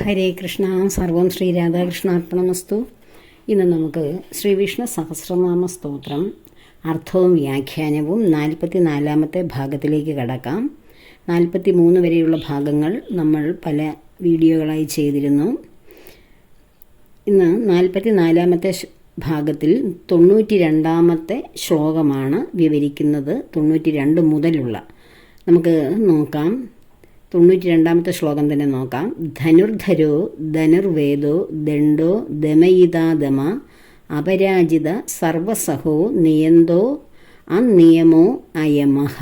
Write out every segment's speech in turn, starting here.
ഹരേ കൃഷ്ണ. സർവം ശ്രീ രാധാകൃഷ്ണാർപ്പണമസ്തു. ഇന്ന് നമുക്ക് ശ്രീ വിഷ്ണു സഹസ്രനാമ സ്തോത്രം അർത്ഥവും വ്യാഖ്യാനവും 44-ാമത്തെ ഭാഗത്തിലേക്ക് കടക്കാം. 43 വരെയുള്ള ഭാഗങ്ങൾ നമ്മൾ പല വീഡിയോകളായി ചെയ്തിരുന്നു. ഇന്ന് 44-ാമത്തെ ഭാഗത്തിൽ 92-ാമത്തെ ശ്ലോകമാണ് വിവരിക്കുന്നത്. 92 മുതലുള്ള നമുക്ക് നോക്കാം. 92-ാമത്തെ ശ്ലോകം തന്നെ നോക്കാം. ധനുർധരോ ധനുർവേദോ ദണ്ഡോ ദമയിതാദമ അപരാജിത സർവസഹോ നിയന്തോ അനിയമോ അയമഹ.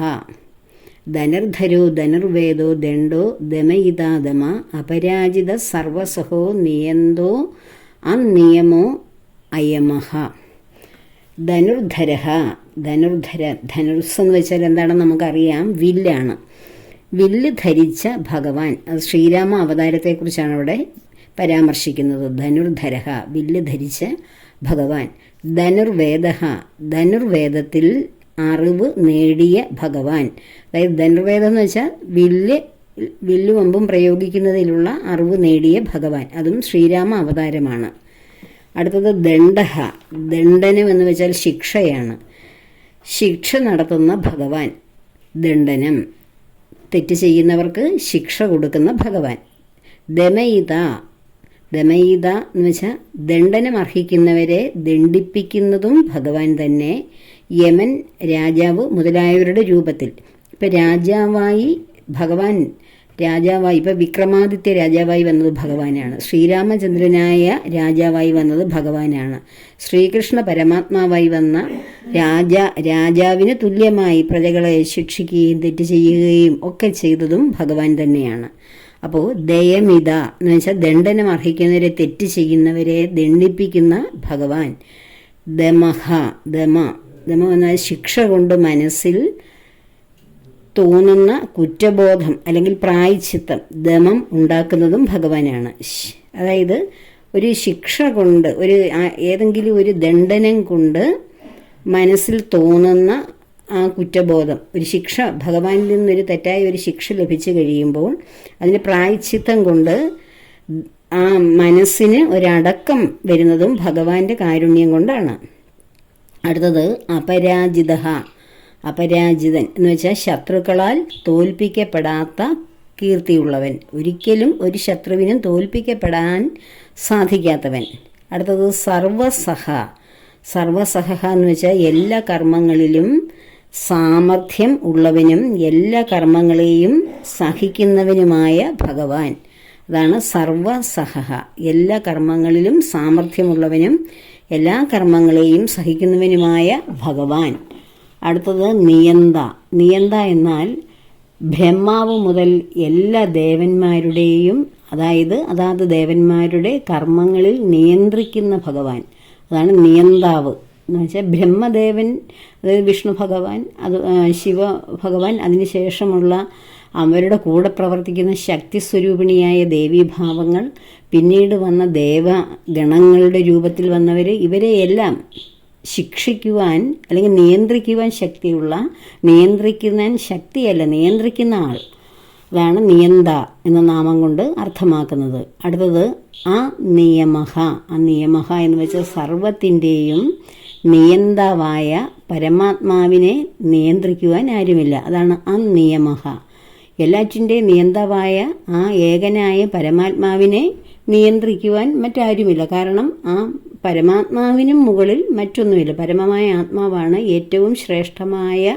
ധനുർധരോ ധനുർവേദോ ദണ്ഡോ ദമയിതാദമ അപരാജിത സർവസഹോ നിയന്തോ അനിയമോ അയമഹ. ധനുർധര ധനുർസ് എന്ന് വെച്ചാൽ എന്താണെന്ന് നമുക്കറിയാം, വില്ലാണ്. വില്ല് ധരിച്ച ഭഗവാൻ, അത് ശ്രീരാമ അവതാരത്തെക്കുറിച്ചാണ് അവിടെ പരാമർശിക്കുന്നത്. ധനുർധര, വില്ല് ധരിച്ച ഭഗവാൻ. ധനുർവേദ, ധനുർവേദത്തിൽ അറിവ് നേടിയ ഭഗവാൻ. അതായത് ധനുർവേദം എന്ന് വെച്ചാൽ വില്ലുവമ്പും പ്രയോഗിക്കുന്നതിലുള്ള അറിവ് നേടിയ ഭഗവാൻ, അതും ശ്രീരാമ അവതാരമാണ്. അടുത്തത് ദണ്ഡഹ, ദണ്ഡനം എന്ന് വെച്ചാൽ ശിക്ഷയാണ്. ശിക്ഷ നടത്തുന്ന ഭഗവാൻ, ദണ്ഡനം, തെറ്റ് ചെയ്യുന്നവർക്ക് ശിക്ഷ കൊടുക്കുന്ന ഭഗവാൻ. ദമയിത, ദമയിത എന്ന് വെച്ചാൽ ദണ്ഡനം അർഹിക്കുന്നവരെ ദണ്ഡിപ്പിക്കുന്നതും ഭഗവാൻ തന്നെ. യമൻ രാജാവ് മുതലായവരുടെ രൂപത്തിൽ. ഇപ്പം രാജാവായി ഭഗവാൻ, രാജാവായി ഇപ്പം വിക്രമാദിത്യ രാജാവായി വന്നത് ഭഗവാനാണ്. ശ്രീരാമചന്ദ്രനായ രാജാവായി വന്നത് ഭഗവാനാണ്. ശ്രീകൃഷ്ണ പരമാത്മാവായി വന്ന രാജാവിന് തുല്യമായി പ്രജകളെ ശിക്ഷിക്കുകയും തെറ്റ് ചെയ്യുകയും ഒക്കെ ചെയ്തതും ഭഗവാൻ തന്നെയാണ്. അപ്പോൾ ദയമിത എന്ന് വെച്ചാൽ ദണ്ഡനം അർഹിക്കുന്നവരെ, തെറ്റ് ചെയ്യുന്നവരെ ദണ്ഡിപ്പിക്കുന്ന ഭഗവാൻ. ദമഹ, ദമ എന്നാൽ ശിക്ഷ കൊണ്ട് മനസ്സിൽ തോന്നുന്ന കുറ്റബോധം അല്ലെങ്കിൽ പ്രായശ്ചിത്തം, ദമം ഉണ്ടാക്കുന്നതും ഭഗവാനാണ്. അതായത് ഒരു ശിക്ഷ കൊണ്ട്, ഏതെങ്കിലും ഒരു ദണ്ഡനം കൊണ്ട് മനസ്സിൽ തോന്നുന്ന ആ കുറ്റബോധം, ഒരു ശിക്ഷ, ഭഗവാനിൽ നിന്നൊരു തെറ്റായ ഒരു ശിക്ഷ ലഭിച്ചു കഴിയുമ്പോൾ അതിന് പ്രായശ്ചിത്തം കൊണ്ട് ആ മനസ്സിന് ഒരടക്കം വരുന്നതും ഭഗവാന്റെ കാരുണ്യം കൊണ്ടാണ്. അടുത്തത് അപരാജിത, അപരാജിതൻ എന്ന് വെച്ചാൽ ശത്രുക്കളാൽ തോൽപ്പിക്കപ്പെടാത്ത കീർത്തിയുള്ളവൻ, ഒരിക്കലും ഒരു ശത്രുവിനും തോൽപ്പിക്കപ്പെടാൻ സാധിക്കാത്തവൻ. അടുത്തത് സർവസഹ, സർവസഹ എന്ന് വെച്ചാൽ എല്ലാ കർമ്മങ്ങളിലും സാമർഥ്യം ഉള്ളവനും എല്ലാ കർമ്മങ്ങളെയും സഹിക്കുന്നവനുമായ ഭഗവാൻ. അതാണ് സർവസഹ, എല്ലാ കർമ്മങ്ങളിലും സാമർഥ്യമുള്ളവനും എല്ലാ കർമ്മങ്ങളെയും സഹിക്കുന്നവനുമായ ഭഗവാൻ. അടുത്തത് നിയന്ത, നിയന്ത എന്നാൽ ബ്രഹ്മാവ് മുതൽ എല്ലാ ദേവന്മാരുടെയും, അതാത് ദേവന്മാരുടെ കർമ്മങ്ങളിൽ നിയന്ത്രിക്കുന്ന ഭഗവാൻ. അതാണ് നിയന്താവ് എന്ന് വെച്ചാൽ ബ്രഹ്മദേവൻ, അതായത് വിഷ്ണു ഭഗവാൻ, ശിവ ഭഗവാൻ, അതിനുശേഷമുള്ള അവരുടെ കൂടെ പ്രവർത്തിക്കുന്ന ശക്തി സ്വരൂപിണിയായ ദേവീഭാവങ്ങൾ, പിന്നീട് വന്ന ദേവഗണങ്ങളുടെ രൂപത്തിൽ വന്നവർ, ഇവരെയെല്ലാം ശിക്ഷിക്കുവാൻ അല്ലെങ്കിൽ നിയന്ത്രിക്കുവാൻ ശക്തിയുള്ള, നിയന്ത്രിക്കുന്ന ശക്തിയല്ല, നിയന്ത്രിക്കുന്ന ആൾ, അതാണ് നിയന്ത എന്ന നാമം കൊണ്ട് അർത്ഥമാക്കുന്നത്. അടുത്തത് അനിയമഹ, അനിയമഹ എന്ന് വെച്ചാൽ സർവത്തിൻ്റെയും നിയന്താവായ പരമാത്മാവിനെ നിയന്ത്രിക്കുവാൻ ആരുമില്ല, അതാണ് അനിയമഹ. എല്ലാറ്റിൻ്റെയും നിയന്താവായ ആ ഏകനായ പരമാത്മാവിനെ നിയന്ത്രിക്കുവാൻ മറ്റാരുമില്ല. കാരണം ആ പരമാത്മാവിനും മുകളിൽ മറ്റൊന്നുമില്ല. പരമമായ ആത്മാവാണ് ഏറ്റവും ശ്രേഷ്ഠമായ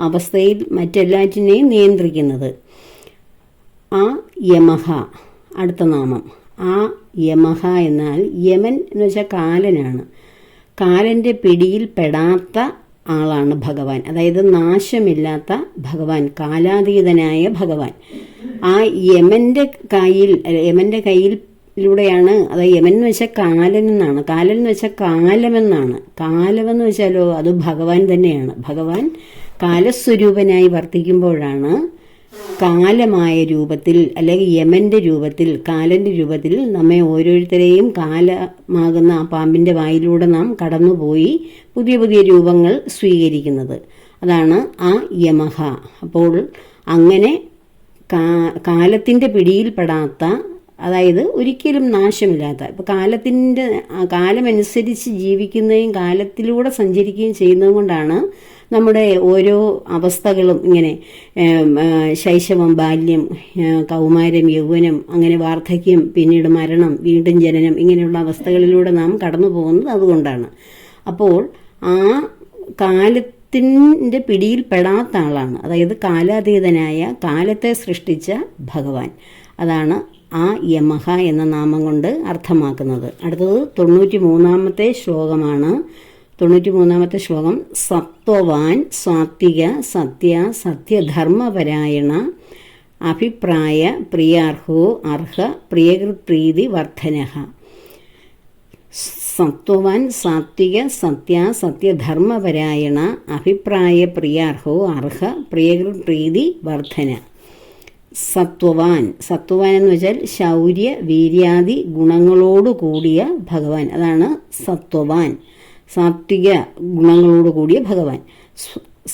അവസ്ഥയിൽ മറ്റെല്ലാറ്റിനെയും നിയന്ത്രിക്കുന്നത്. ആ യമഹ, അടുത്ത നാമം. ആ യമഹ എന്നാൽ യമൻ എന്ന് വെച്ചാൽ കാലനാണ്. കാലൻ്റെ പിടിയിൽ പെടാത്ത ആളാണ് ഭഗവാൻ, അതായത് നാശമില്ലാത്ത ഭഗവാൻ, കാലാതീതനായ ഭഗവാൻ. ആ യമൻ്റെ കയ്യിലൂടെയാണ്, അതായത് യമൻ എന്ന് വെച്ചാൽ കാലൻ എന്നാണ്. കാലൻ എന്ന് വെച്ചാൽ കാലമെന്നാണ്. കാലമെന്ന് വെച്ചാലോ അത് ഭഗവാൻ തന്നെയാണ്. ഭഗവാൻ കാലസ്വരൂപനായി വർത്തിക്കുമ്പോഴാണ് കാലമായ രൂപത്തിൽ അല്ലെങ്കിൽ യമൻ്റെ രൂപത്തിൽ, കാലൻ്റെ രൂപത്തിൽ നമ്മെ ഓരോരുത്തരെയും കാലമാകുന്ന ആ പാമ്പിൻ്റെ വായിലൂടെ നാം കടന്നുപോയി പുതിയ പുതിയ രൂപങ്ങൾ സ്വീകരിക്കുന്നത്. അതാണ് ആ യമഹ. അപ്പോൾ അങ്ങനെ കാലത്തിൻ്റെ പിടിയിൽപ്പെടാത്ത അതായത് ഒരിക്കലും നാശമില്ലാത്ത, ഇപ്പോൾ കാലമനുസരിച്ച് ജീവിക്കുന്നതും കാലത്തിലൂടെ സഞ്ചരിക്കുകയും ചെയ്യുന്നത് കൊണ്ടാണ് നമ്മുടെ ഓരോ അവസ്ഥകളും ഇങ്ങനെ ശൈശവം, ബാല്യം, കൗമാരം, യൗവനം, അങ്ങനെ വാർദ്ധക്യം, പിന്നീട് മരണം, വീണ്ടും ജനനം, ഇങ്ങനെയുള്ള അവസ്ഥകളിലൂടെ നാം കടന്നു പോകുന്നത് അതുകൊണ്ടാണ്. അപ്പോൾ ആ കാലത്തിൻ്റെ പിടിയിൽ പെടാത്ത ആളാണ്, അതായത് കാലാതീതനായ, കാലത്തെ സൃഷ്ടിച്ച ഭഗവാൻ. അതാണ് ആ യമഹ എന്ന നാമം കൊണ്ട് അർത്ഥമാക്കുന്നത്. അടുത്തത് 93-ാമത്തെ ശ്ലോകമാണ്. 93-ാമത്തെ ശ്ലോകം: സത്വവാൻ സാത്വിക സത്യ സത്യധർമ്മപരായണ അഭിപ്രായ പ്രിയാർഹോ അർഹ പ്രിയകൃത്പ്രീതി വർദ്ധനഃ. സത്വവാൻ സാത്വിക സത്യ സത്യധർമ്മപരായണ അഭിപ്രായ പ്രിയാർഹോ അർഹ പ്രിയകൃത്പ്രീതി വർദ്ധന. സത്വവാൻ എന്ന് വെച്ചാൽ ശൗര്യ വീര്യാദി ഗുണങ്ങളോട് കൂടിയ ഭഗവാൻ. അതാണ് സത്വവാൻ, സാത്വിക ഗുണങ്ങളോട് കൂടിയ ഭഗവാൻ.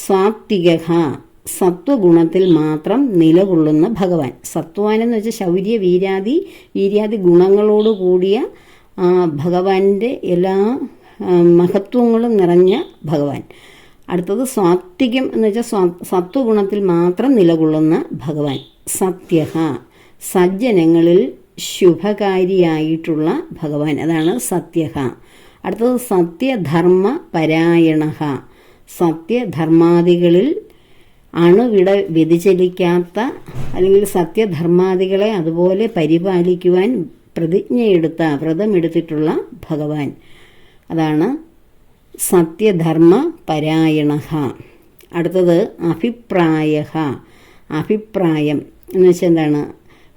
സാത്വിക, സത്വഗുണത്തിൽ മാത്രം നിലകൊള്ളുന്ന ഭഗവാൻ. സത്വാൻ എന്ന് വെച്ചാൽ ശൗര്യ വീര്യാദി ഗുണങ്ങളോട് കൂടിയ ഭഗവാന്റെ എല്ലാ മഹത്വങ്ങളും നിറഞ്ഞ ഭഗവാൻ. അടുത്തത് സാത്വികം എന്ന് വെച്ചാൽ സത്വഗുണത്തിൽ മാത്രം നിലകൊള്ളുന്ന ഭഗവാൻ. സത്യഹ, സജ്ജനങ്ങളിൽ ശുഭകാരിയായിട്ടുള്ള ഭഗവാൻ. അതാണ് സത്യഹ. അടുത്തത് സത്യധർമ്മ പരായണഹ, സത്യധർമാദികളിൽ അണുവിട വ്യതിചലിക്കാത്ത, അല്ലെങ്കിൽ സത്യധർമാദികളെ അതുപോലെ പരിപാലിക്കുവാൻ പ്രതിജ്ഞയെടുത്ത, വ്രതമെടുത്തിട്ടുള്ള ഭഗവാൻ. അതാണ് സത്യധർമ്മ പരായണഹ. അടുത്തത് അഭിപ്രായഹ. അഭിപ്രായം എന്ന് വെച്ചാൽ എന്താണ്?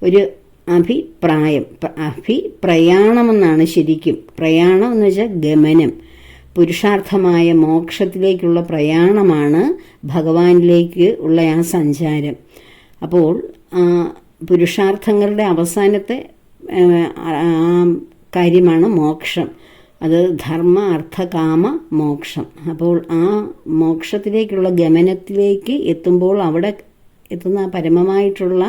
ഒരു അഭിപ്രായം, അഭിപ്രയാണമെന്നാണ് ശരിക്കും. പ്രയാണം എന്ന് വെച്ചാൽ ഗമനം, പുരുഷാർത്ഥമായ മോക്ഷത്തിലേക്കുള്ള പ്രയാണമാണ് ഭഗവാനിലേക്ക് ഉള്ള ആ സഞ്ചാരം. അപ്പോൾ പുരുഷാർത്ഥങ്ങളുടെ അവസാനത്തെ കാര്യമാണ് മോക്ഷം. അത് ധർമ്മ അർത്ഥ കാമ മോക്ഷം. അപ്പോൾ ആ മോക്ഷത്തിലേക്കുള്ള ഗമനത്തിലേക്ക് എത്തുമ്പോൾ അവിടെ എത്തുന്ന പരമമായിട്ടുള്ള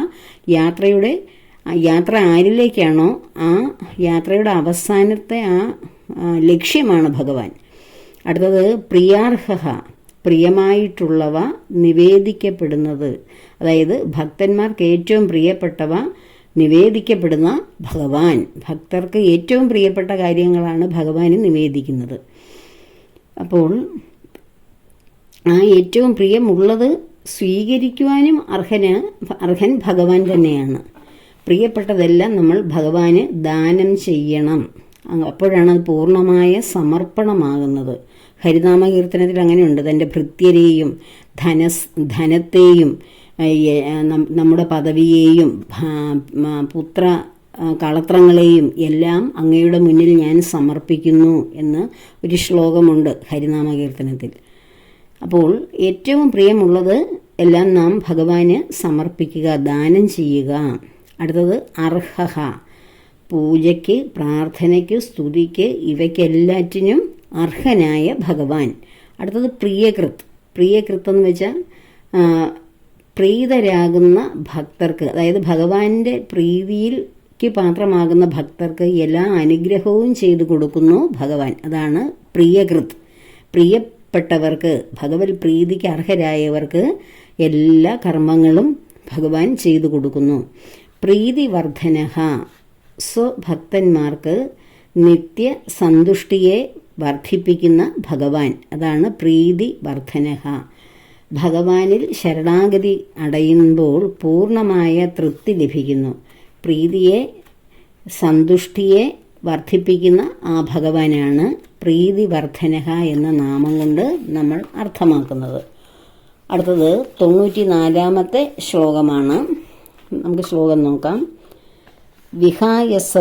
യാത്ര ആരിലേക്കാണോ ആ യാത്രയുടെ അവസാനത്തെ ആ ലക്ഷ്യമാണ് ഭഗവാൻ. അടുത്തത് പ്രിയാർഹ, പ്രിയമായിട്ടുള്ളവ നിവേദിക്കപ്പെടുന്നത്. അതായത് ഭക്തന്മാർക്ക് ഏറ്റവും പ്രിയപ്പെട്ടവ നിവേദിക്കപ്പെടുന്ന ഭഗവാൻ. ഭക്തർക്ക് ഏറ്റവും പ്രിയപ്പെട്ട കാര്യങ്ങളാണ് ഭഗവാന് നിവേദിക്കുന്നത്. അപ്പോൾ ആ ഏറ്റവും പ്രിയമുള്ളത് സ്വീകരിക്കുവാനും അർഹൻ ഭഗവാൻ തന്നെയാണ്. പ്രിയപ്പെട്ടതെല്ലാം നമ്മൾ ഭഗവാന് ദാനം ചെയ്യണം. അപ്പോഴാണ് അത് പൂർണ്ണമായ സമർപ്പണമാകുന്നത്. ഹരിനാമകീർത്തനത്തിൽ അങ്ങനെയുണ്ട്. തൻ്റെ ഭൃത്യരെയും ധനത്തെയും നമ്മുടെ പദവിയെയും പുത്ര കളത്രങ്ങളെയും എല്ലാം അങ്ങയുടെ മുന്നിൽ ഞാൻ സമർപ്പിക്കുന്നു എന്ന് ഒരു ശ്ലോകമുണ്ട് ഹരിനാമകീർത്തനത്തിൽ. അപ്പോൾ ഏറ്റവും പ്രിയമുള്ളത് എല്ലാം നാം ഭഗവാന് സമർപ്പിക്കുക, ദാനം ചെയ്യുക. അടുത്തത് അർഹ, പൂജയ്ക്ക്, പ്രാർത്ഥനയ്ക്ക്, സ്തുതിക്ക്, ഇവയ്ക്കെല്ലാറ്റിനും അർഹനായ ഭഗവാൻ. അടുത്തത് പ്രിയകൃത്ത് എന്ന് വെച്ചാൽ പ്രീതരാകുന്ന ഭക്തർക്ക്, അതായത് ഭഗവാന്റെ പ്രീതിയിൽക്ക് പാത്രമാകുന്ന ഭക്തർക്ക് എല്ലാ അനുഗ്രഹവും ചെയ്തു കൊടുക്കുന്നു ഭഗവാൻ. അതാണ് പ്രിയകൃത്ത്. പ്രിയപ്പെട്ടവർക്ക്, ഭഗവത് പ്രീതിക്ക് അർഹരായവർക്ക് എല്ലാ കർമ്മങ്ങളും ഭഗവാൻ ചെയ്തു കൊടുക്കുന്നു. പ്രീതിവർദ്ധനഃ, സ്വഭക്തന്മാർക്ക് നിത്യ സന്തുഷ്ടിയെ വർദ്ധിപ്പിക്കുന്ന ഭഗവാൻ. അതാണ് പ്രീതിവർദ്ധനഃ. ഭഗവാനിൽ ശരണാഗതി അടയുമ്പോൾ പൂർണ്ണമായ തൃപ്തി ലഭിക്കുന്നു. പ്രീതിയെ, സന്തുഷ്ടിയെ വർദ്ധിപ്പിക്കുന്ന ആ ഭഗവാനാണ് പ്രീതിവർദ്ധനഃ എന്ന നാമം കൊണ്ട് നമ്മൾ അർത്ഥമാക്കുന്നത്. അടുത്തത് 94-ാമത്തെ ശ്ലോകമാണ്. നമുക്ക് ശ്ലോകം നോക്കാം. വിഹായസ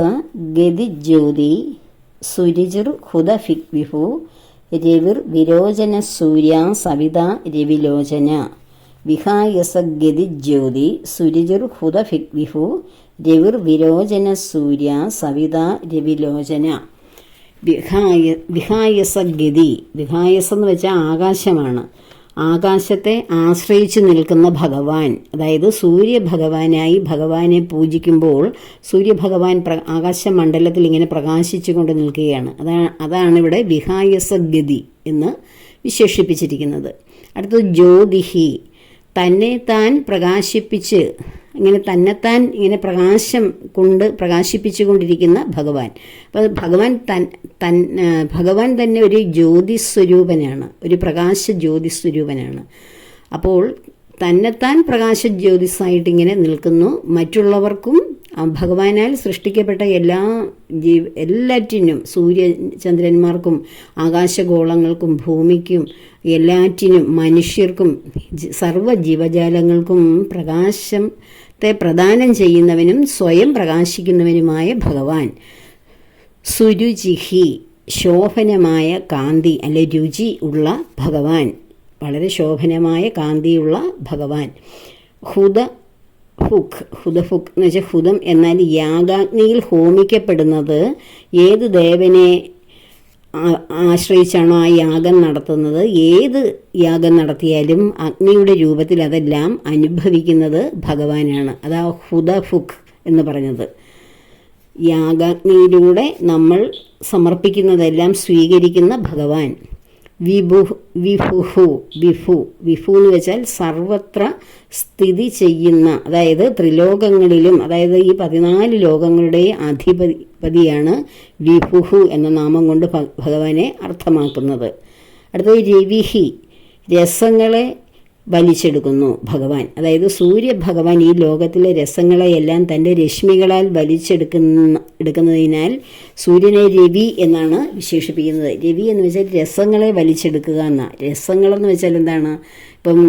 ഗതിജ്യോതി സുരുചിർ ഹുദഭിഗ്വിഭു രവിർ വിരോചന സൂര്യ സവിത രവിലോചന. വിഹായസ ഗതിജ്യോതി സുരുചിർ ഹുദഭിഗ്വിഭു രവിർ വിരോചന സൂര്യ സവിത രവിലോചന. വിഹായസ ഗതി, വിഹായസം എന്ന് വെച്ചാൽ ആകാശമാണ്. ആകാശത്തെ ആശ്രയിച്ചു നിൽക്കുന്ന ഭഗവാൻ, അതായത് സൂര്യഭഗവാനായി ഭഗവാനെ പൂജിക്കുമ്പോൾ സൂര്യഭഗവാൻ ആകാശമണ്ഡലത്തിൽ ഇങ്ങനെ പ്രകാശിച്ചു കൊണ്ട് നിൽക്കുകയാണ്. അതാണ് ഇവിടെ വിഹായസഗതി എന്ന് വിശേഷിപ്പിച്ചിരിക്കുന്നത്. അടുത്തത് ജ്യോതിഹി, തന്നെ താൻ പ്രകാശിപ്പിച്ച് ഇങ്ങനെ തന്നെത്താൻ ഇങ്ങനെ പ്രകാശം കൊണ്ട് പ്രകാശിപ്പിച്ചു കൊണ്ടിരിക്കുന്ന ഭഗവാൻ. അപ്പോൾ ഭഗവാൻ തന്നെ ഒരു ജ്യോതിസ്വരൂപനാണ്, ഒരു പ്രകാശ ജ്യോതിസ്വരൂപനാണ്. അപ്പോൾ തന്നെത്താൻ പ്രകാശ ജ്യോതിസായിട്ട് ഇങ്ങനെ നിൽക്കുന്നു. മറ്റുള്ളവർക്കും ഭഗവാനാൽ സൃഷ്ടിക്കപ്പെട്ട എല്ലാറ്റിനും, സൂര്യചന്ദ്രന്മാർക്കും ആകാശഗോളങ്ങൾക്കും ഭൂമിക്കും എല്ലാറ്റിനും മനുഷ്യർക്കും സർവ്വ ജീവജാലങ്ങൾക്കും പ്രകാശത്തെ പ്രദാനം ചെയ്യുന്നവനും സ്വയം പ്രകാശിക്കുന്നവനുമായ ഭഗവാൻ. സുരുചിഹി, ശോഭനമായ കാന്തി അല്ലെ രുചി ഉള്ള ഭഗവാൻ, വളരെ ശോഭനമായ കാന്തിയുള്ള ഭഗവാൻ. ഹുദഫുക് എന്ന് വെച്ചാൽ ഹുദം എന്നാൽ യാഗാഗ്നിയിൽ ഹോമിക്കപ്പെടുന്നത്. ഏത് ദേവനെ ആശ്രയിച്ചാണോ ആ യാഗം നടത്തുന്നത്, ഏത് യാഗം നടത്തിയാലും അഗ്നിയുടെ രൂപത്തിൽ അതെല്ലാം അനുഭവിക്കുന്നത് ഭഗവാനാണ്. അതാ ഹുദഫുക് എന്ന് പറഞ്ഞത്. യാഗാഗ്നിയിലൂടെ നമ്മൾ സമർപ്പിക്കുന്നതെല്ലാം സ്വീകരിക്കുന്ന ഭഗവാൻ. വിഭു എന്ന് വെച്ചാൽ സർവത്ര സ്ഥിതി ചെയ്യുന്ന, അതായത് ത്രിലോകങ്ങളിലും, അതായത് ഈ 14 ലോകങ്ങളുടെ അധിപതിയാണ് വിഭു എന്ന നാമം കൊണ്ട് ഭഗവാനെ അർത്ഥമാക്കുന്നത്. അടുത്തത് രവിഹി, രസങ്ങളെ വലിച്ചെടുക്കുന്നു ഭഗവാൻ. അതായത് സൂര്യഭഗവാൻ ഈ ലോകത്തിലെ രസങ്ങളെയെല്ലാം തൻ്റെ രശ്മികളാൽ എടുക്കുന്നതിനാൽ സൂര്യനെ രവി എന്നാണ് വിശേഷിപ്പിക്കുന്നത്. രവി എന്ന് വെച്ചാൽ രസങ്ങളെ വലിച്ചെടുക്കുക എന്നാണ്. രസങ്ങളെന്ന് വെച്ചാൽ എന്താണ്? ഇപ്പം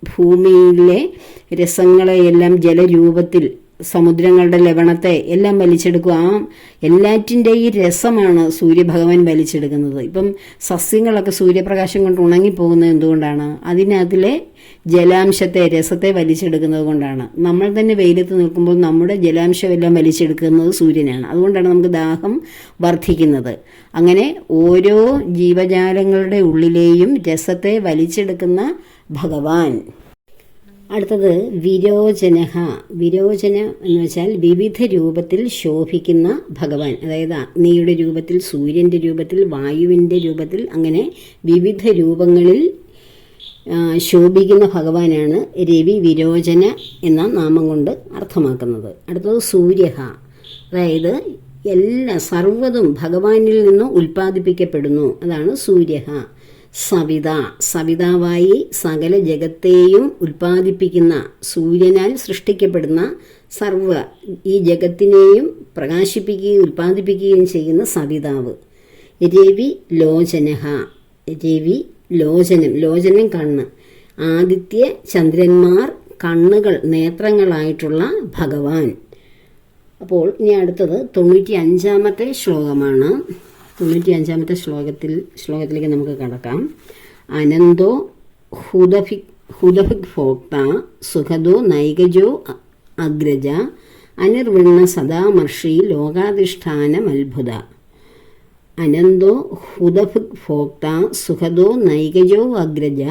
ഭൂമിയിലെ രസങ്ങളെയെല്ലാം ജലരൂപത്തിൽ സമുദ്രങ്ങളുടെ ലവണത്തെ എല്ലാം വലിച്ചെടുക്കുക. ആ എല്ലാറ്റിൻ്റെയും രസമാണ് സൂര്യഭഗവാൻ വലിച്ചെടുക്കുന്നത്. ഇപ്പം സസ്യങ്ങളൊക്കെ സൂര്യപ്രകാശം കൊണ്ട് ഉണങ്ങിപ്പോകുന്നത് എന്തുകൊണ്ടാണ്? അതിനകത്തിലെ ജലാംശത്തെ, രസത്തെ വലിച്ചെടുക്കുന്നത് കൊണ്ടാണ്. നമ്മൾ തന്നെ വെയിലത്ത് നിൽക്കുമ്പോൾ നമ്മുടെ ജലാംശമെല്ലാം വലിച്ചെടുക്കുന്നത് സൂര്യനാണ്. അതുകൊണ്ടാണ് നമുക്ക് ദാഹം വർദ്ധിക്കുന്നത്. അങ്ങനെ ഓരോ ജീവജാലങ്ങളുടെ ഉള്ളിലെയും രസത്തെ വലിച്ചെടുക്കുന്ന ഭഗവാൻ. അടുത്തത് വിരോചനഃ. വിരോചനം എന്ന് വെച്ചാൽ വിവിധ രൂപത്തിൽ ശോഭിക്കുന്ന ഭഗവാൻ. അതായത് അഗ്നിയുടെ രൂപത്തിൽ, സൂര്യൻ്റെ രൂപത്തിൽ, വായുവിൻ്റെ രൂപത്തിൽ, അങ്ങനെ വിവിധ രൂപങ്ങളിൽ ശോഭിക്കുന്ന ഭഗവാനാണ് രവി വിരോചന എന്ന നാമം കൊണ്ട് അർത്ഥമാക്കുന്നത്. അടുത്തത് സൂര്യഃ. അതായത് സർവ്വതും ഭഗവാനിൽ നിന്ന് ഉൽപ്പാദിപ്പിക്കപ്പെടുന്നു. അതാണ് സൂര്യഃ. സവിത, സവിതാവായി സകല ജഗത്തെയും ഉൽപ്പാദിപ്പിക്കുന്ന, സൂര്യനാൽ സൃഷ്ടിക്കപ്പെടുന്ന ഈ ജഗത്തിനെയും പ്രകാശിപ്പിക്കുകയും ഉൽപ്പാദിപ്പിക്കുകയും ചെയ്യുന്ന സവിതാവ്. രവി ലോചനഃ. രവി ലോചനം കണ്ണ്. ആദിത്യ ചന്ദ്രന്മാർ കണ്ണുകൾ, നേത്രങ്ങളായിട്ടുള്ള ഭഗവാൻ. അപ്പോൾ ഇനി അടുത്തത് 95-ാമത്തെ ശ്ലോകമാണ്. 95-ാമത്തെ ശ്ലോകത്തിലേക്ക് നമുക്ക് കടക്കാം. അനന്തോ ഹുദഭിക് ഭോക്ത സുഖദോ നൈകജോ അഗ്രജ അനിർവൃണ്ണ സദാമർഷി ലോകാധിഷ്ഠാനമത്ഭുത. അനന്തോ ഹുദഭിക് ഭോക്ത സുഖദോ നൈകജോ അഗ്രജ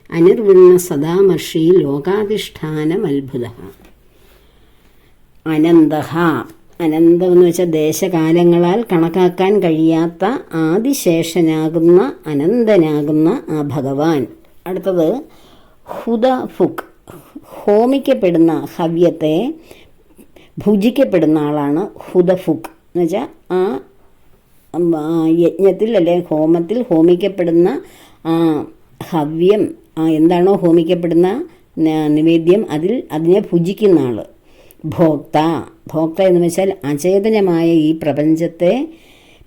അനിർവൃണ്ണ സദാമർഷി ലോകാധിഷ്ഠാനമത്ഭുത. അനന്തഃ, അനന്തമെന്ന് വെച്ചാൽ ദേശകാലങ്ങളാൽ കണക്കാക്കാൻ കഴിയാത്ത ആദിശേഷനാകുന്ന, അനന്തനാകുന്ന ആ ഭഗവാൻ. അടുത്തത് ഹുദഫുക്, ഹോമിക്കപ്പെടുന്ന, ഹവ്യത്തെ ഭുജിക്കപ്പെടുന്ന ആളാണ് ഹുദഫുക് എന്ന് വെച്ചാൽ ആ യജ്ഞത്തിൽ അല്ലെങ്കിൽ ഹോമത്തിൽ ഹോമിക്കപ്പെടുന്ന ഹവ്യം, എന്താണോ ഹോമിക്കപ്പെടുന്ന നിവേദ്യം, അതിനെ ഭുജിക്കുന്ന ആൾ. ഭോക്ത എന്ന് വെച്ചാൽ അചേതനമായ ഈ പ്രപഞ്ചത്തെ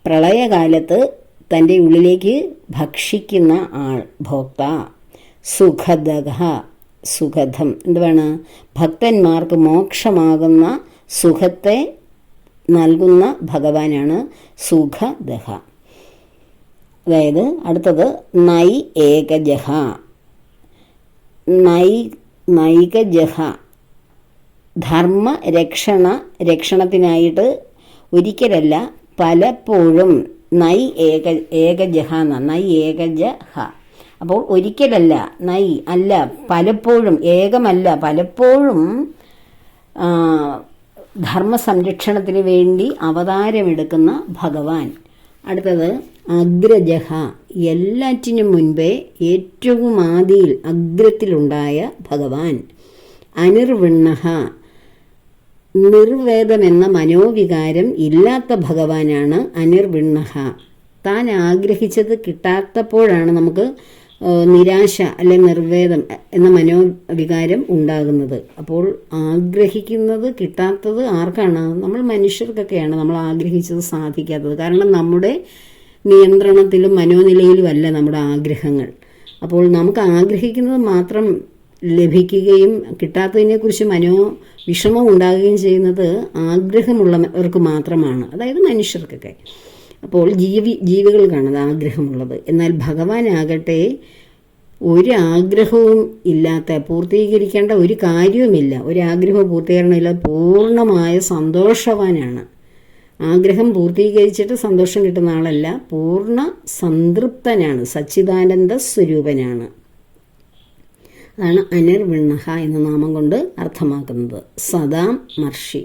പ്രളയകാലത്ത് തൻ്റെ ഉള്ളിലേക്ക് ഭക്ഷിക്കുന്ന ആൾ, ഭോക്ത. സുഖദം എന്തുവാണ്? ഭക്തന്മാർക്ക് മോക്ഷമാകുന്ന സുഖത്തെ നൽകുന്ന ഭഗവാനാണ് സുഖദഹ. അതായത് അടുത്തത് നൈകജഹ. ധർമ്മ രക്ഷണത്തിനായിട്ട് ഒരിക്കലല്ല പലപ്പോഴും ഏകജഹ. അപ്പോൾ ഒരിക്കലല്ല, നൈ അല്ല, പലപ്പോഴും, ഏകമല്ല, പലപ്പോഴും ധർമ്മ സംരക്ഷണത്തിന് വേണ്ടി അവതാരമെടുക്കുന്ന ഭഗവാൻ. അടുത്തത് അഗ്രജഹ, എല്ലാറ്റിനും മുൻപേ ഏറ്റവും ആദിയിൽ അഗ്രത്തിലുണ്ടായ ഭഗവാൻ. അനിർവിണ്ണഹ, നിർവേദമെന്ന മനോവികാരം ഇല്ലാത്ത ഭഗവാനാണ് അനിർവിണ്ണഹ. താൻ ആഗ്രഹിച്ചത് കിട്ടാത്തപ്പോഴാണ് നമുക്ക് നിരാശ അല്ലെ നിർവേദം എന്ന മനോവികാരം ഉണ്ടാകുന്നത്. അപ്പോൾ ആഗ്രഹിക്കുന്നത് കിട്ടാത്തത് ആർക്കാണ്? നമ്മൾ മനുഷ്യർക്കൊക്കെയാണ് നമ്മൾ ആഗ്രഹിച്ചത് സാധിക്കാത്തത്. കാരണം നമ്മുടെ നിയന്ത്രണത്തിലും മനോനിലയിലും അല്ല നമ്മുടെ ആഗ്രഹങ്ങൾ. അപ്പോൾ നമുക്ക് ആഗ്രഹിക്കുന്നത് മാത്രം ലഭിക്കുകയും കിട്ടാത്തതിനെക്കുറിച്ച് വിഷമം ഉണ്ടാകുകയും ചെയ്യുന്നത് ആഗ്രഹമുള്ളവർക്ക് മാത്രമാണ്, അതായത് മനുഷ്യർക്കൊക്കെ. അപ്പോൾ ജീവികൾക്കാണ് അത് ആഗ്രഹമുള്ളത്. എന്നാൽ ഭഗവാനാകട്ടെ ഒരാഗ്രഹവും ഇല്ലാത്ത, പൂർത്തീകരിക്കേണ്ട ഒരു കാര്യവുമില്ല, ഒരാഗ്രഹവും പൂർത്തീകരണമില്ല, പൂർണ്ണമായ സന്തോഷവാനാണ്. ആഗ്രഹം പൂർത്തീകരിച്ചിട്ട് സന്തോഷം കിട്ടുന്ന ആളല്ല, പൂർണ്ണ സംതൃപ്തനാണ്, സച്ചിദാനന്ദ സ്വരൂപനാണ്. അതാണ് അനിർവിണ്ണഹ എന്ന നാമം കൊണ്ട് അർത്ഥമാക്കുന്നത്. സദാം മർഷി,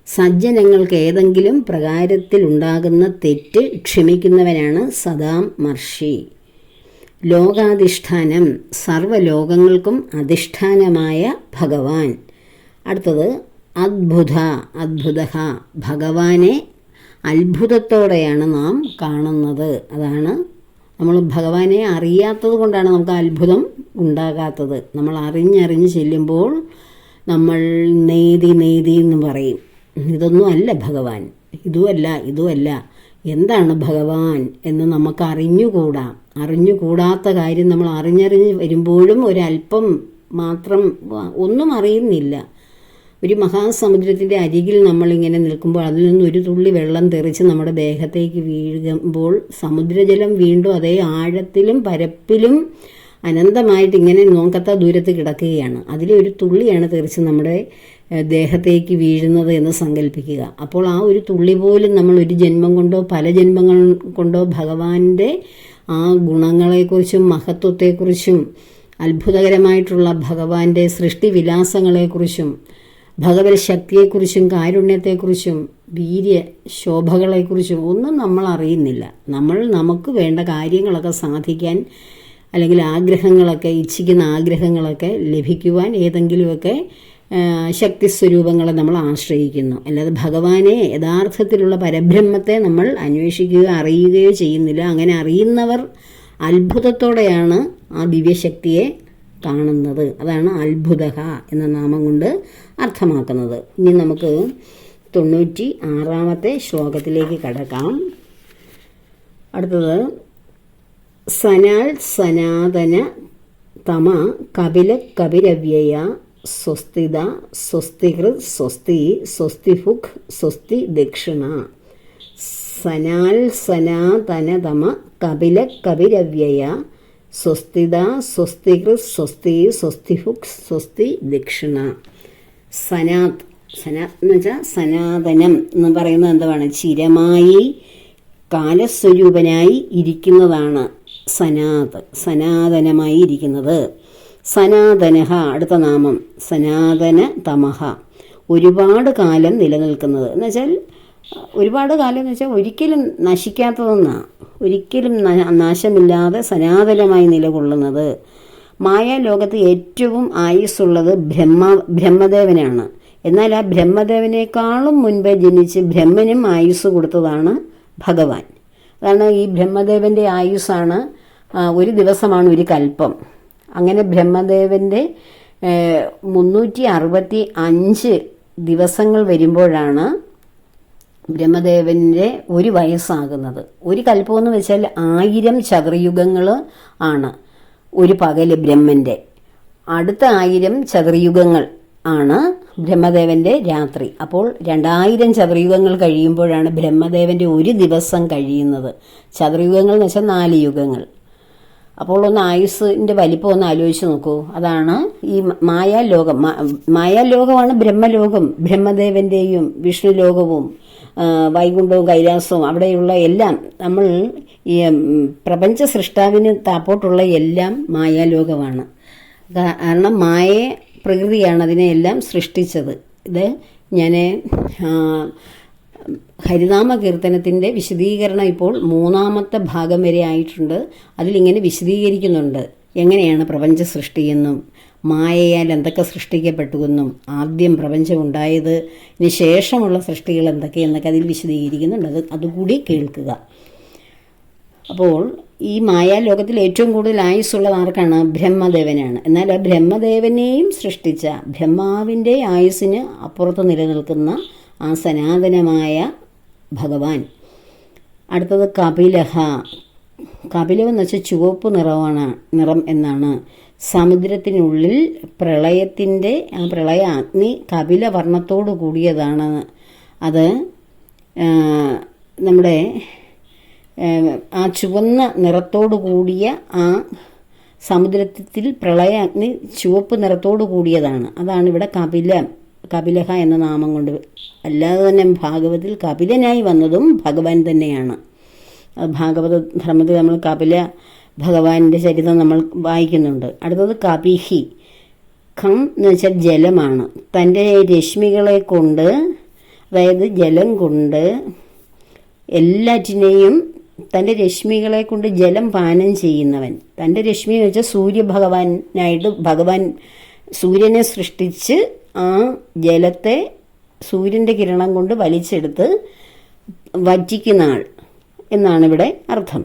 സജ്ജനങ്ങൾക്ക് ഏതെങ്കിലും പ്രകാരത്തിൽ ഉണ്ടാകുന്ന തെറ്റ് ക്ഷമിക്കുന്നവനാണ് സദാം മർഷി. ലോകാധിഷ്ഠാനം, സർവ്വലോകങ്ങൾക്കും അധിഷ്ഠാനമായ ഭഗവാൻ. അടുത്തത് അദ്ഭുത, ഭഗവാനെ അത്ഭുതത്തോടെയാണ് നാം കാണുന്നത്. അതാണ്, നമ്മൾ ഭഗവാനെ അറിയാത്തത് കൊണ്ടാണ് നമുക്ക് അത്ഭുതം ഉണ്ടാകാത്തത്. നമ്മൾ അറിഞ്ഞറിഞ്ഞ് ചെല്ലുമ്പോൾ നമ്മൾ നേതി എന്ന് പറയും. ഇതൊന്നും അല്ല ഭഗവാൻ, ഇതുമല്ല. എന്താണ് ഭഗവാൻ എന്ന് നമുക്ക് അറിഞ്ഞുകൂടാത്ത കാര്യം നമ്മൾ അറിഞ്ഞറിഞ്ഞ് വരുമ്പോഴും ഒരല്പം മാത്രം ഒന്നും അറിയുന്നില്ല. ഒരു മഹാസമുദ്രത്തിൻ്റെ അരികിൽ നമ്മളിങ്ങനെ നിൽക്കുമ്പോൾ അതിൽ നിന്ന് ഒരു തുള്ളി വെള്ളം തെറിച്ച് നമ്മുടെ ദേഹത്തേക്ക് വീഴുമ്പോൾ സമുദ്രജലം വീണ്ടും അതേ ആഴത്തിലും പരപ്പിലും അനന്തമായിട്ട് ഇങ്ങനെ നോക്കത്ത ദൂരത്ത് കിടക്കുകയാണ്. അതിലെ ഒരു തുള്ളിയാണ് തെറിച്ച് നമ്മുടെ ദേഹത്തേക്ക് വീഴുന്നത് എന്ന് സങ്കല്പിക്കുക. അപ്പോൾ ആ ഒരു തുള്ളി പോലും നമ്മൾ ഒരു ജന്മം കൊണ്ടോ പല ജന്മങ്ങൾ കൊണ്ടോ ഭഗവാന്റെ ആ ഗുണങ്ങളെക്കുറിച്ചും മഹത്വത്തെക്കുറിച്ചും അത്ഭുതകരമായിട്ടുള്ള ഭഗവാന്റെ സൃഷ്ടിവിലാസങ്ങളെക്കുറിച്ചും ഭഗവത് ശക്തിയെക്കുറിച്ചും കാരുണ്യത്തെക്കുറിച്ചും വീര്യ ശോഭകളെക്കുറിച്ചും ഒന്നും നമ്മൾ അറിയുന്നില്ല. നമുക്ക് വേണ്ട കാര്യങ്ങളൊക്കെ സാധിക്കാൻ, അല്ലെങ്കിൽ ആഗ്രഹങ്ങളൊക്കെ, ഇച്ഛിക്കുന്ന ആഗ്രഹങ്ങളൊക്കെ ലഭിക്കുവാൻ ഏതെങ്കിലുമൊക്കെ ശക്തി സ്വരൂപങ്ങളെ നമ്മൾ ആശ്രയിക്കുന്നു. അല്ലാതെ ഭഗവാനെ, യഥാർത്ഥത്തിലുള്ള പരബ്രഹ്മത്തെ നമ്മൾ അന്വേഷിക്കുകയോ അറിയുകയോ ചെയ്യുന്നില്ല. അങ്ങനെ അറിയുന്നവർ അത്ഭുതത്തോടെയാണ് ആ ദിവ്യശക്തിയെ കാണുന്നത്. അതാണ് അത്ഭുത എന്ന നാമം കൊണ്ട് അർത്ഥമാക്കുന്നത്. ഇനി നമുക്ക് 96-ാമത്തെ ശ്ലോകത്തിലേക്ക് കടക്കാം. അടുത്തത് സനാൽ സനാതന തമ കപില കപിരവ്യയ സ്വസ്തിത സ്വസ്തികൃത് സ്വസ്തി സ്വസ്തിഭുക് സ്വസ്തി ദക്ഷിണ. സനാൽ സനാതനതമ കപില കപിരവ്യയ സ്വസ്തിത സ്വസ്തികൃത് സ്വസ്തി സ്വസ്തിഭുക് സ്വസ്തി ദക്ഷിണ. സനാത് എന്ന് വെച്ചാൽ സനാതനം എന്ന് പറയുന്നത് എന്താണ്? ചിരമായി കാലസ്വരൂപനായി ഇരിക്കുന്നതാണ് സനാതനമായി ഇരിക്കുന്നത്. സനാതനഹ, അടുത്ത നാമം സനാതന തമഹ, ഒരുപാട് കാലം നിലനിൽക്കുന്നത് എന്ന് വെച്ചാൽ, ഒരുപാട് കാലം എന്ന് വെച്ചാൽ ഒരിക്കലും നശിക്കാത്തതെന്നാണ്, ഒരിക്കലും നാശമില്ലാതെ സനാതനമായി നിലകൊള്ളുന്നത്. മായാലോകത്ത് ഏറ്റവും ആയുസ്സുള്ളത് ബ്രഹ്മദേവനാണ്. എന്നാൽ ആ ബ്രഹ്മദേവനേക്കാളും മുൻപേ ജനിച്ച് ബ്രഹ്മനും ആയുസ് കൊടുത്തതാണ് ഭഗവാൻ. അതാണ് ഈ ബ്രഹ്മദേവൻ്റെ ആയുസ്സാണ്, ഒരു ദിവസമാണ് ഒരു കൽപ്പം. അങ്ങനെ ബ്രഹ്മദേവൻ്റെ 365 ദിവസങ്ങൾ വരുമ്പോഴാണ് ബ്രഹ്മദേവൻ്റെ ഒരു വയസ്സാകുന്നത്. ഒരു കൽപ്പമെന്ന് വെച്ചാൽ 1000 ചതുർയുഗങ്ങൾ ആണ് ഒരു പകല് ബ്രഹ്മൻ്റെ. അടുത്ത 1000 ചതുർയുഗങ്ങൾ ആണ് ബ്രഹ്മദേവൻ്റെ രാത്രി. അപ്പോൾ 2000 ചതുർയുഗങ്ങൾ കഴിയുമ്പോഴാണ് ബ്രഹ്മദേവൻ്റെ ഒരു ദിവസം കഴിയുന്നത്. ചതുർയുഗങ്ങൾ എന്ന് വെച്ചാൽ 4 യുഗങ്ങൾ. അപ്പോൾ ഒന്ന് ആയുസ്സിൻ്റെ വലിപ്പം ഒന്ന് ആലോചിച്ച് നോക്കൂ. അതാണ് ഈ മായാലോകം. മായാലോകമാണ് ബ്രഹ്മലോകം. ബ്രഹ്മദേവൻ്റെയും വിഷ്ണു ലോകവും വൈകുണ്ഠവും കൈലാസവും അവിടെയുള്ള എല്ലാം നമ്മൾ ഈ പ്രപഞ്ച സൃഷ്ടാവിന് താപ്പോട്ടുള്ള എല്ലാം മായാലോകമാണ്. കാരണം പ്രകൃതിയാണ് അതിനെയെല്ലാം സൃഷ്ടിച്ചത്. ഇത് ഞാൻ ഹരിനാമ കീർത്തനത്തിൻ്റെ വിശദീകരണം ഇപ്പോൾ 3-ാമത്തെ ഭാഗം വരെ ആയിട്ടുണ്ട്. അതിലിങ്ങനെ വിശദീകരിക്കുന്നുണ്ട് എങ്ങനെയാണ് പ്രപഞ്ച സൃഷ്ടിയെന്നും മായയാൽ എന്തൊക്കെ സൃഷ്ടിക്കപ്പെട്ടുവെന്നും ആദ്യം പ്രപഞ്ചം ഉണ്ടായതിന് ശേഷമുള്ള സൃഷ്ടികൾ എന്തൊക്കെയെന്നൊക്കെ അതിൽ വിശദീകരിക്കുന്നുണ്ട്. അതുകൂടി കേൾക്കുക. അപ്പോൾ ഈ മായാലോകത്തിൽ ഏറ്റവും കൂടുതൽ ആയുസ്സുള്ളത് ആർക്കാണ്? ബ്രഹ്മദേവനാണ്. എന്നാൽ ആ ബ്രഹ്മദേവനെയും സൃഷ്ടിച്ച ബ്രഹ്മാവിൻ്റെ ആയുസ്സിന് അപ്പുറത്ത് നിലനിൽക്കുന്ന ആ സനാതനമായ ഭഗവാൻ. അടുത്തത് കപിലഹ. കപിലം എന്ന് വെച്ചാൽ ചുവപ്പ് നിറം എന്നാണ്. സമുദ്രത്തിനുള്ളിൽ പ്രളയത്തിൻ്റെ ആ പ്രളയ അഗ്നി കപിലവർണ്ണത്തോടു കൂടിയതാണ്. അത് നമ്മുടെ ആ ചുവന്ന നിറത്തോടു കൂടിയ ആ സമുദ്രത്തിൽ പ്രളയ അഗ്നി ചുവപ്പ് നിറത്തോടു കൂടിയതാണ്. അതാണ് ഇവിടെ കപിലഹ എന്ന നാമം കൊണ്ട്. അല്ലാതെ തന്നെ ഭാഗവതത്തിൽ കപിലനായി വന്നതും ഭഗവാൻ തന്നെയാണ്. ഭാഗവത ധർമ്മത്തിൽ നമ്മൾ കപില ഭഗവാന്റെ ചരിത്രം നമ്മൾ വായിക്കുന്നുണ്ട്. അടുത്തത് കപിഹി. ഖം എന്ന് വെച്ചാൽ ജലമാണ്. തൻ്റെ രശ്മികളെ കൊണ്ട്, അതായത് ജലം കൊണ്ട് എല്ലാറ്റിനെയും, തൻ്റെ രശ്മികളെ കൊണ്ട് ജലം പാനം ചെയ്യുന്നവൻ. തൻ്റെ രശ്മി എന്ന് വെച്ചാൽ സൂര്യഭഗവാനായിട്ട് ഭഗവാൻ സൂര്യനെ സൃഷ്ടിച്ച് ആ ജലത്തെ സൂര്യൻ്റെ കിരണം കൊണ്ട് വലിച്ചെടുത്ത് വറ്റിക്കുന്ന ആൾ എന്നാണ് ഇവിടെ അർത്ഥം.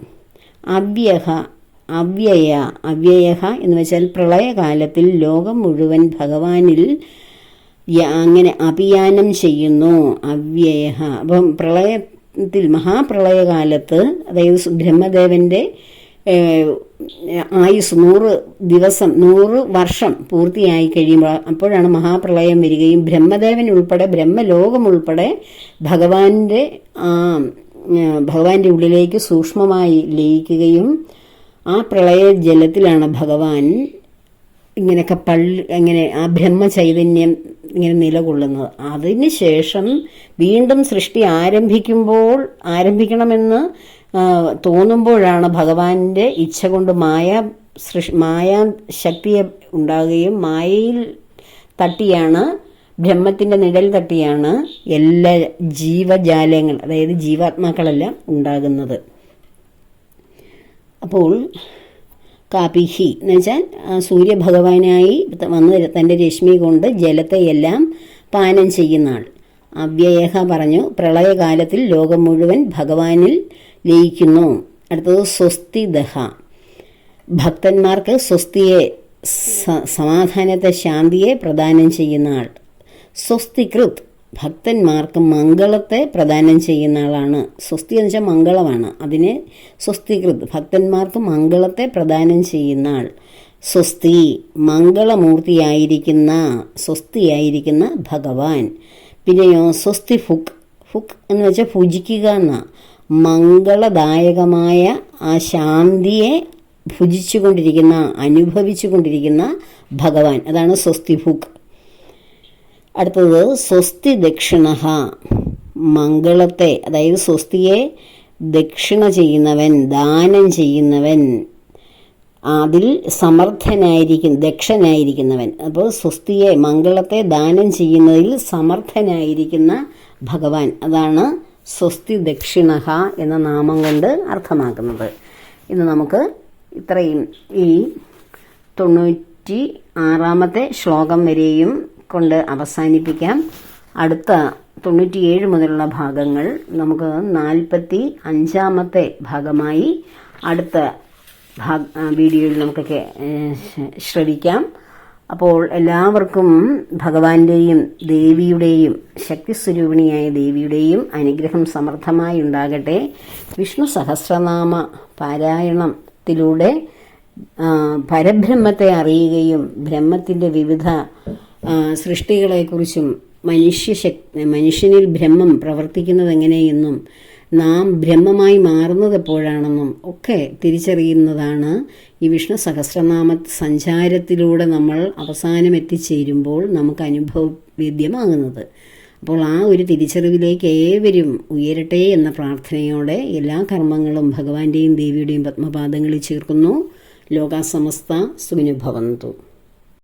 അവ്യയ എന്ന് വെച്ചാൽ പ്രളയകാലത്തിൽ ലോകം മുഴുവൻ ഭഗവാനിൽ അങ്ങനെ അഭിയാനം ചെയ്യുന്നു. അവ്യയ. അപ്പം മഹാപ്രളയകാലത്ത്, അതായത് ബ്രഹ്മദേവൻ്റെ ആയുസ് 100 വർഷം പൂർത്തിയായി കഴിയുമ്പോൾ അപ്പോഴാണ് മഹാപ്രളയം വരികയും ബ്രഹ്മദേവൻ ഉൾപ്പെടെ ബ്രഹ്മലോകം ഉൾപ്പെടെ ഭഗവാന്റെ ഉള്ളിലേക്ക് സൂക്ഷ്മമായി ലയിക്കുകയും ആ പ്രളയ ജലത്തിലാണ് ഭഗവാൻ ഇങ്ങനെയൊക്കെ ഇങ്ങനെ ആ ബ്രഹ്മചൈതന്യം ഇങ്ങനെ നിലകൊള്ളുന്നത്. അതിന് ശേഷം വീണ്ടും സൃഷ്ടി ആരംഭിക്കണമെന്ന് തോന്നുമ്പോഴാണ് ഭഗവാന്റെ ഇച്ഛ കൊണ്ട് മായാശക്തിയെ ഉണ്ടാകുകയും മായയിൽ തട്ടിയാണ്, ബ്രഹ്മത്തിൻ്റെ നിഴൽ തട്ടിയാണ് എല്ലാ ജീവജാലങ്ങൾ, അതായത് ജീവാത്മാക്കളെല്ലാം ഉണ്ടാകുന്നത്. അപ്പോൾ കാപിഹി എന്ന് വെച്ചാൽ സൂര്യഭഗവാനായി വന്ന് തൻ്റെ രശ്മി കൊണ്ട് ജലത്തെയെല്ലാം പാനം ചെയ്യുന്ന ആൾ. അവ്യയഹ പറഞ്ഞു, പ്രളയകാലത്തിൽ ലോകം മുഴുവൻ ഭഗവാനിൽ ലയിക്കുന്നു. അടുത്തത് സ്വസ്തിദഹ. ഭക്തന്മാർക്ക് സ്വസ്തിയെ, സമാധാനത്തെ, ശാന്തിയെ പ്രദാനം ചെയ്യുന്ന ആൾ. സ്വസ്തികൃത്. ഭക്തന്മാർക്ക് മംഗളത്തെ പ്രദാനം ചെയ്യുന്ന ആളാണ്. സ്വസ്തി എന്ന് വെച്ചാൽ മംഗളമാണ്. അതിനെ സ്വസ്തികൃത്, ഭക്തന്മാർക്ക് മംഗളത്തെ പ്രദാനം ചെയ്യുന്ന ആൾ. സ്വസ്തി, സ്വസ്തിയായിരിക്കുന്ന ഭഗവാൻ. പിന്നെയോ സ്വസ്തി ഫുക്. ഫുക് എന്ന് വെച്ചാൽ ഭുജിക്കുക എന്ന, മംഗളദായകമായ ആ ശാന്തിയെ ഭുജിച്ചുകൊണ്ടിരിക്കുന്ന, അനുഭവിച്ചുകൊണ്ടിരിക്കുന്ന ഭഗവാൻ. അതാണ് സ്വസ്തി ഫുക്. അടുത്തത് സ്വസ്തി ദക്ഷിണഹ. മംഗളത്തെ, അതായത് സ്വസ്തിയെ ദക്ഷിണ ചെയ്യുന്നവൻ, ദാനം ചെയ്യുന്നവൻ, അതിൽ ദക്ഷനായിരിക്കുന്നവൻ. അപ്പോൾ സ്വസ്തിയെ, മംഗളത്തെ ദാനം ചെയ്യുന്നതിൽ സമർത്ഥനായിരിക്കുന്ന ഭഗവാൻ. അതാണ് സ്വസ്തി ദക്ഷിണഹ എന്ന നാമം കൊണ്ട് അർത്ഥമാക്കുന്നത്. ഇന്ന് നമുക്ക് ഇത്രയും ഈ 96-ാമത്തെ ശ്ലോകം വരെയും കൊണ്ട് അവസാനിപ്പിക്കാം. അടുത്ത 97 മുതലുള്ള ഭാഗങ്ങൾ നമുക്ക് 45-ാമത്തെ ഭാഗമായി അടുത്ത വീഡിയോയിൽ നമുക്കൊക്കെ ശ്രവിക്കാം. അപ്പോൾ എല്ലാവർക്കും ഭഗവാന്റെയും ദേവിയുടെയും, ശക്തിസ്വരൂപിണിയായ ദേവിയുടെയും അനുഗ്രഹം സമൃദ്ധമായി ഉണ്ടാകട്ടെ. വിഷ്ണു സഹസ്രനാമ പാരായണത്തിലൂടെ പരബ്രഹ്മത്തെ അറിയുകയും ബ്രഹ്മത്തിൻ്റെ വിവിധ സൃഷ്ടികളെക്കുറിച്ചും മനുഷ്യനിൽ ബ്രഹ്മം പ്രവർത്തിക്കുന്നത് എങ്ങനെയെന്നും നാം ബ്രഹ്മമായി മാറുന്നത് എപ്പോഴാണെന്നും ഒക്കെ തിരിച്ചറിയുന്നതാണ് ഈ വിഷ്ണു സഹസ്രനാമ സഞ്ചാരത്തിലൂടെ നമ്മൾ അവസാനം എത്തിച്ചേരുമ്പോൾ നമുക്ക് അനുഭവവേദ്യമാകുന്നത്. അപ്പോൾ ആ ഒരു തിരിച്ചറിവിലേക്ക് ഏവരും ഉയരട്ടെ എന്ന പ്രാർത്ഥനയോടെ എല്ലാ കർമ്മങ്ങളും ഭഗവാന്റെയും ദേവിയുടെയും പത്മപാദങ്ങളിൽ ചേർക്കുന്നു. ലോകാ സമസ്ത സുഖിനോ ഭവന്തു.